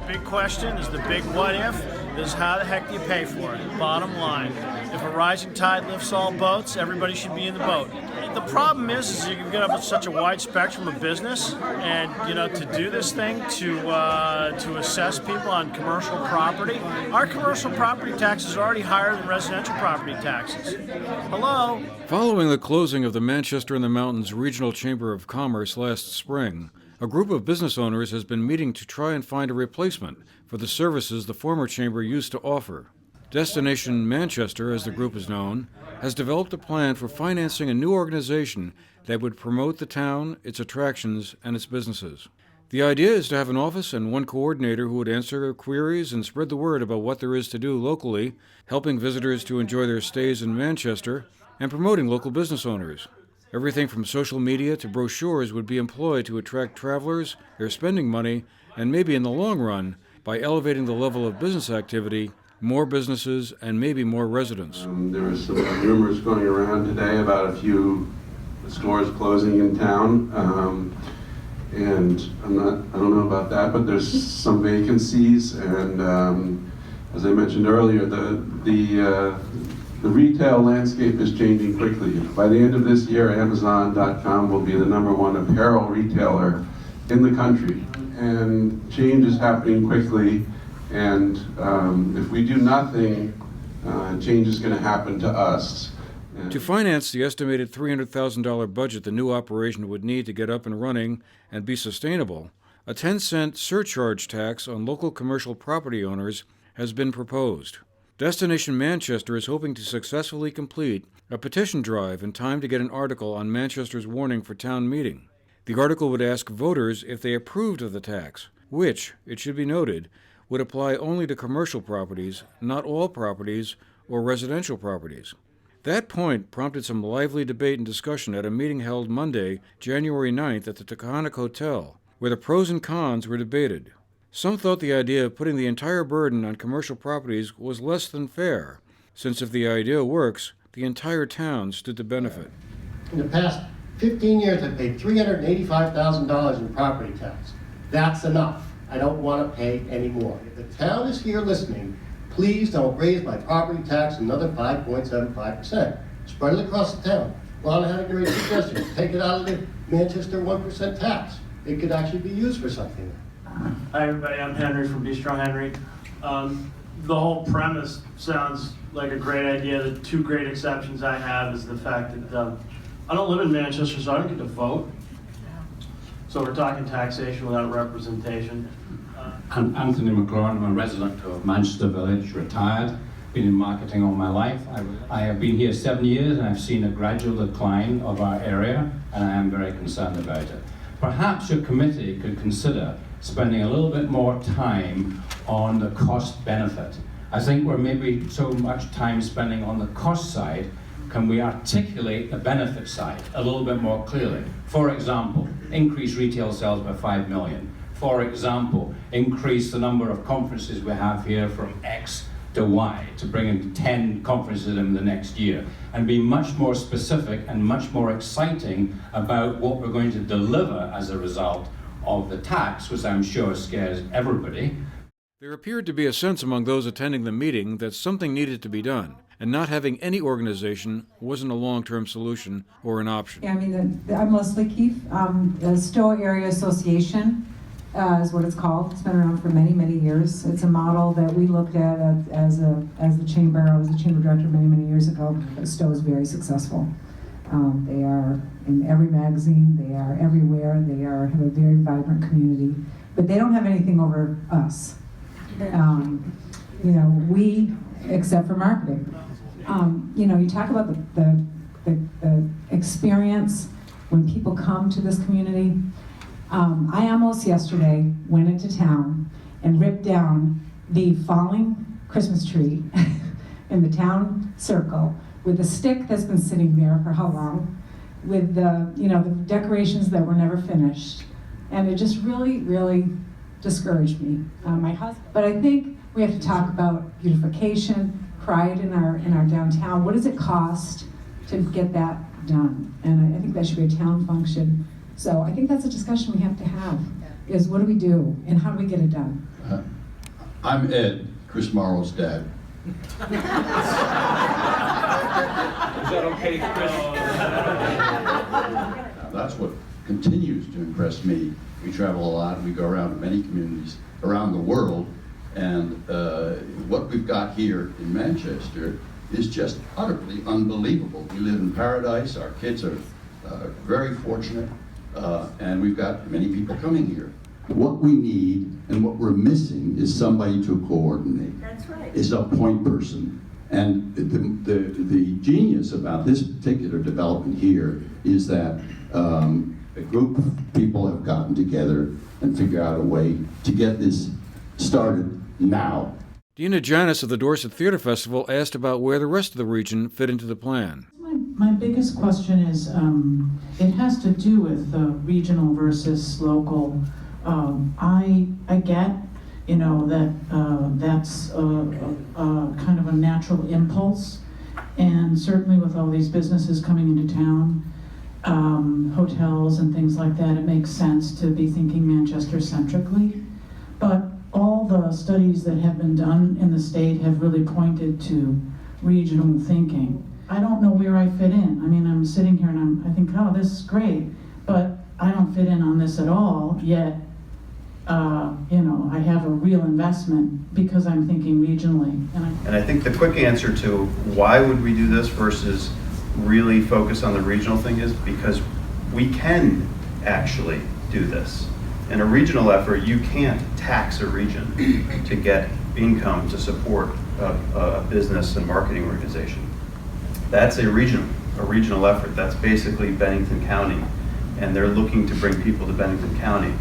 big question, is the big what if, is how the heck do you pay for it? Bottom line, if a rising tide lifts all boats, everybody should be in the boat. The problem is you get up with such a wide spectrum of business, and to do this thing, to assess people on commercial property, our commercial property taxes are already higher than residential property taxes. Hello? Following the closing of the Manchester in the Mountains Regional Chamber of Commerce last spring, a group of business owners has been meeting to try and find a replacement for the services the former chamber used to offer. Destination Manchester, as the group is known, has developed a plan for financing a new organization that would promote the town, its attractions, and its businesses. The idea is to have an office and one coordinator who would answer queries and spread the word about what there is to do locally, helping visitors to enjoy their stays in Manchester, and promoting local business owners. Everything from social media to brochures would be employed to attract travelers, their spending money, and maybe in the long run, by elevating the level of business activity, more businesses, and maybe more residents. There were some rumors going around today about a few stores closing in town, and I don't know about that, but there's some vacancies, and as I mentioned earlier, the retail landscape is changing quickly. By the end of this year, Amazon.com will be the #1 apparel retailer in the country, and change is happening quickly. And if we do nothing, change is going to happen to us. To finance the estimated $300,000 budget the new operation would need to get up and running and be sustainable, a 10-cent surcharge tax on local commercial property owners has been proposed. Destination Manchester is hoping to successfully complete a petition drive in time to get an article on Manchester's warning for town meeting. The article would ask voters if they approved of the tax, which, it should be noted, would apply only to commercial properties, not all properties or residential properties. That point prompted some lively debate and discussion at a meeting held Monday, January 9th at the Taconic Hotel, where the pros and cons were debated. Some thought the idea of putting the entire burden on commercial properties was less than fair, since if the idea works, the entire town stood to benefit. In the past 15 years, I've paid $385,000 in property tax. That's enough. I don't want to pay any more. If the town is here listening, please don't raise my property tax another 5.75%. Spread it across the town. Lana had a great suggestion. Take it out of the Manchester 1% tax. It could actually be used for something. Hi everybody, I'm Henry from Bistro Henry. The whole premise sounds like a great idea. The two great exceptions I have is the fact that I don't live in Manchester, so I don't get to vote. So we're talking taxation without representation. I'm Anthony McLaurin. I'm a resident of Manchester Village, retired, been in marketing all my life. I have been here 7 years and I've seen a gradual decline of our area, and I am very concerned about it. Perhaps your committee could consider spending a little bit more time on the cost benefit. I think we're maybe so much time spending on the cost side. Can we articulate the benefit side a little bit more clearly? For example, increase retail sales by 5 million. For example, increase the number of conferences we have here from X to Y, to bring in 10 conferences in the next year, and be much more specific and much more exciting about what we're going to deliver as a result of the tax, which I'm sure scares everybody. There appeared to be a sense among those attending the meeting that something needed to be done, and not having any organization wasn't a long-term solution or an option. Yeah, I mean, I'm Leslie Keefe. The Stowe Area Association is what it's called. It's been around for many, many years. It's a model that we looked at as the chamber. I was the chamber director many, many years ago. Stowe is very successful. They are in every magazine. They are everywhere. They have a very vibrant community, but they don't have anything over us. We, except for marketing. You talk about the experience when people come to this community. I almost yesterday went into town and ripped down the falling Christmas tree in the town circle with a stick that's been sitting there for how long, with the decorations that were never finished, and it just really, really discouraged me. My husband, but I think we have to talk about beautification, pride in our downtown. What does it cost to get that done? And I think that should be a town function. So I think that's a discussion we have to have, is what do we do and how do we get it done? I'm Ed, Chris Morrow's dad. Is that okay, Chris? Now, that's what continues to impress me. We travel a lot, we go around to many communities around the world, and what we've got here in Manchester is just utterly unbelievable. We live in paradise, our kids are very fortunate, and we've got many people coming here. What we need and what we're missing is somebody to coordinate. That's right. Is a point person. And the genius about this particular development here is that a group of people have gotten together and figured out a way to get this started now. Dina Janis of the Dorset Theatre Festival asked about where the rest of the region fit into the plan. My biggest question is, it has to do with regional versus local. I get, that that's kind of a natural impulse, and certainly with all these businesses coming into town, hotels and things like that, it makes sense to be thinking Manchester-centrically. But all the studies that have been done in the state have really pointed to regional thinking. I don't know where I fit in. I mean, I'm sitting here and I think, oh, this is great, but I don't fit in on this at all, yet I have a real investment because I'm thinking regionally. And I think the quick answer to why would we do this versus really focus on the regional thing is because we can actually do this. In a regional effort, you can't tax a region to get income to support a business and marketing organization. That's a regional effort. That's basically Bennington County, and they're looking to bring people to Bennington County.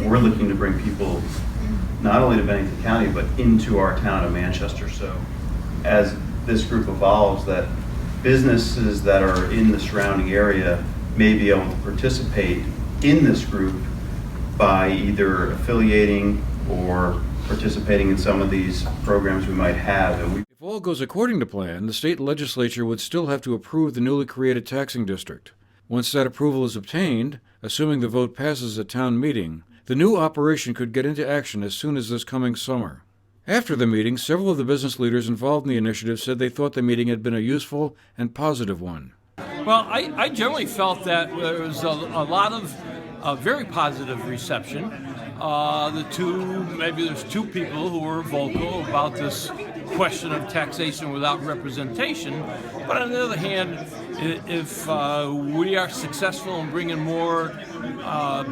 We're looking to bring people not only to Bennington County, but into our town of Manchester. So as this group evolves, that businesses that are in the surrounding area may be able to participate in this group by either affiliating or participating in some of these programs we might have. If all goes according to plan, the state legislature would still have to approve the newly created taxing district. Once that approval is obtained, assuming the vote passes at town meeting, the new operation could get into action as soon as this coming summer. After the meeting, several of the business leaders involved in the initiative said they thought the meeting had been a useful and positive one. Well, I generally felt that there was a lot of very positive reception. There's two people who were vocal about this question of taxation without representation. But on the other hand, if we are successful in bringing more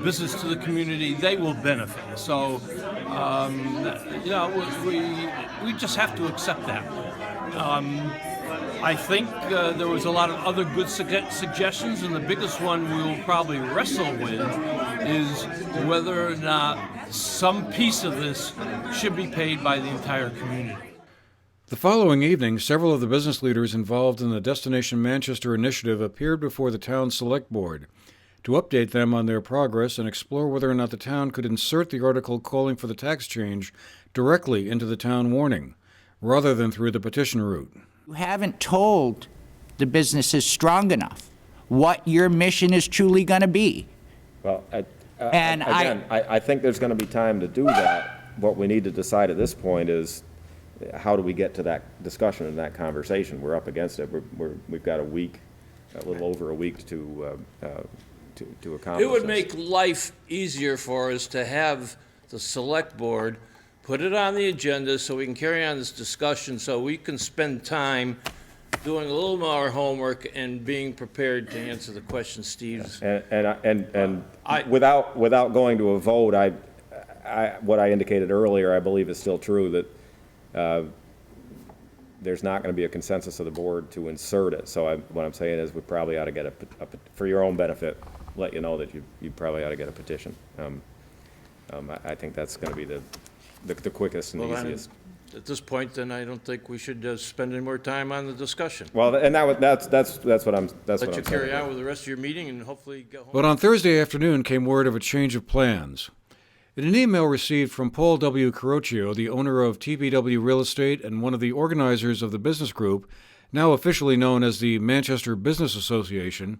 business to the community, they will benefit. So, we just have to accept that. I think there was a lot of other good suggestions, and the biggest one we'll probably wrestle with is whether or not some piece of this should be paid by the entire community. The following evening, several of the business leaders involved in the Destination Manchester initiative appeared before the town select board to update them on their progress and explore whether or not the town could insert the article calling for the tax change directly into the town warning, rather than through the petition route. You haven't told the businesses strong enough what your mission is truly going to be. Well, I think there's going to be time to do that. What we need to decide at this point is how do we get to that discussion and that conversation? We're up against it. We've got a little over a week to accomplish. It would make life easier for us to have the select board put it on the agenda so we can carry on this discussion, so we can spend time doing a little more homework and being prepared to answer the questions Steve's. And without going to a vote, what I indicated earlier, I believe is still true, that there's not going to be a consensus of the board to insert it. So what I'm saying is we probably ought to get for your own benefit, let you know that you probably ought to get a petition. I think that's going to be the quickest and the easiest. At this point, then I don't think we should spend any more time on the discussion. Well, and that's what I'm saying. Let you carry on with the rest of your meeting and hopefully get home. But on Thursday afternoon came word of a change of plans. In an email received from Paul W. Carocchio, the owner of TPW Real Estate and one of the organizers of the business group, now officially known as the Manchester Business Association,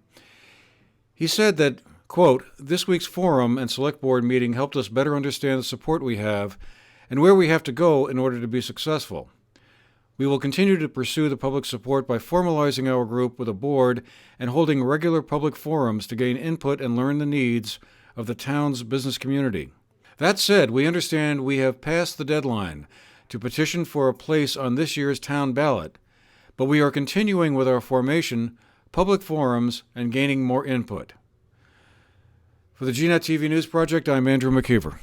he said that, quote, "This week's forum and select board meeting helped us better understand the support we have and where we have to go in order to be successful. We will continue to pursue the public support by formalizing our group with a board and holding regular public forums to gain input and learn the needs of the town's business community. That said, we understand we have passed the deadline to petition for a place on this year's town ballot, but we are continuing with our formation, public forums, and gaining more input. For the GNet TV News Project, I'm Andrew McKeever.